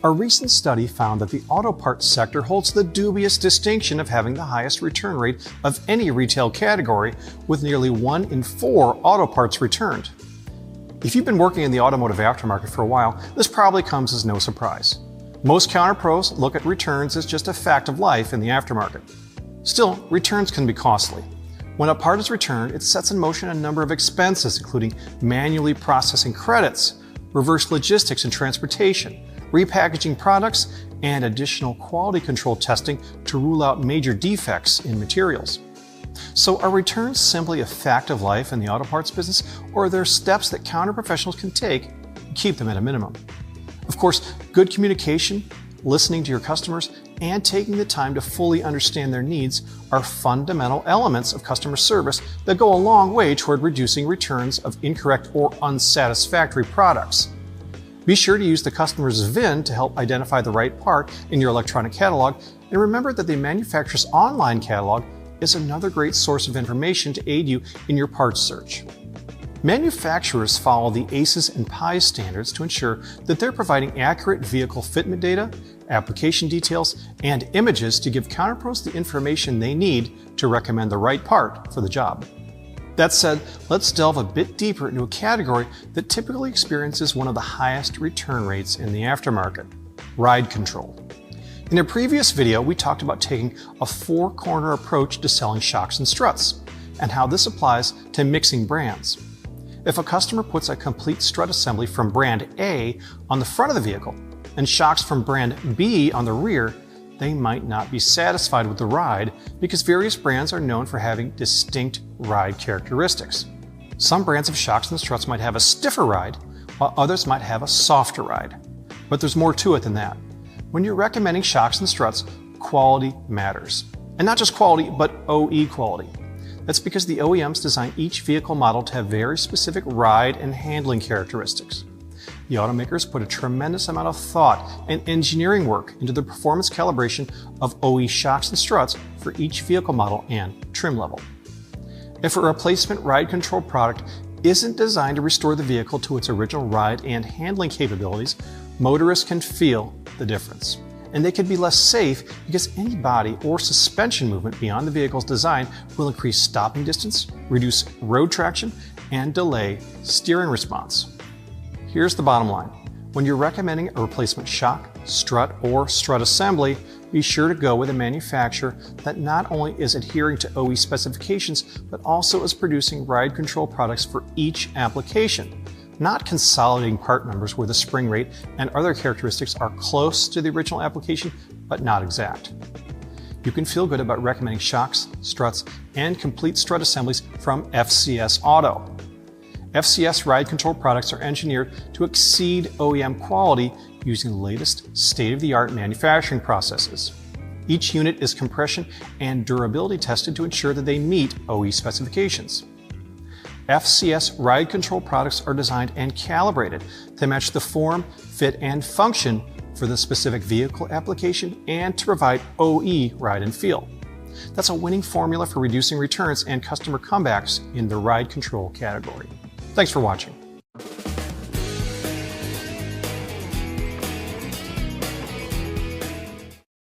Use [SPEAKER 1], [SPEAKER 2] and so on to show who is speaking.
[SPEAKER 1] A recent study found that the auto parts sector holds the dubious distinction of having the highest return rate of any retail category, with nearly 1 in 4 auto parts returned. If you've been working in the automotive aftermarket for a while, this probably comes as no surprise. Most counter pros look at returns as just a fact of life in the aftermarket. Still, returns can be costly. When a part is returned, it sets in motion a number of expenses, including manually processing credits, reverse logistics and transportation, repackaging products, and additional quality control testing to rule out major defects in materials. So are returns simply a fact of life in the auto parts business, or are there steps that counter professionals can take to keep them at a minimum? Of course, good communication, listening to your customers, and taking the time to fully understand their needs are fundamental elements of customer service that go a long way toward reducing returns of incorrect or unsatisfactory products. Be sure to use the customer's VIN to help identify the right part in your electronic catalog, and remember that the manufacturer's online catalog is another great source of information to aid you in your parts search. Manufacturers follow the ACES and PIES standards to ensure that they're providing accurate vehicle fitment data, application details, and images to give counterpros the information they need to recommend the right part for the job. That said, let's delve a bit deeper into a category that typically experiences one of the highest return rates in the aftermarket: ride control. In a previous video, we talked about taking a four-corner approach to selling shocks and struts, and how this applies to mixing brands. If a customer puts a complete strut assembly from brand A on the front of the vehicle and shocks from brand B on the rear, they might not be satisfied with the ride because various brands are known for having distinct ride characteristics. Some brands of shocks and struts might have a stiffer ride, while others might have a softer ride. But there's more to it than that. When you're recommending shocks and struts, quality matters. And not just quality, but OE quality. That's because the OEMs design each vehicle model to have very specific ride and handling characteristics. The automakers put a tremendous amount of thought and engineering work into the performance calibration of OE shocks and struts for each vehicle model and trim level. If a replacement ride control product isn't designed to restore the vehicle to its original ride and handling capabilities, motorists can feel the difference. And they can be less safe because any body or suspension movement beyond the vehicle's design will increase stopping distance, reduce road traction, and delay steering response. Here's the bottom line. When you're recommending a replacement shock, strut, or strut assembly, be sure to go with a manufacturer that not only is adhering to OE specifications, but also is producing ride control products for each application, not consolidating part numbers where the spring rate and other characteristics are close to the original application, but not exact. You can feel good about recommending shocks, struts, and complete strut assemblies from FCS Auto. FCS ride control products are engineered to exceed OEM quality using the latest state-of-the-art manufacturing processes. Each unit is compression and durability tested to ensure that they meet OE specifications. FCS ride control products are designed and calibrated to match the form, fit, and function for the specific vehicle application and to provide OE ride and feel. That's a winning formula for reducing returns and customer comebacks in the ride control category. Thanks for watching.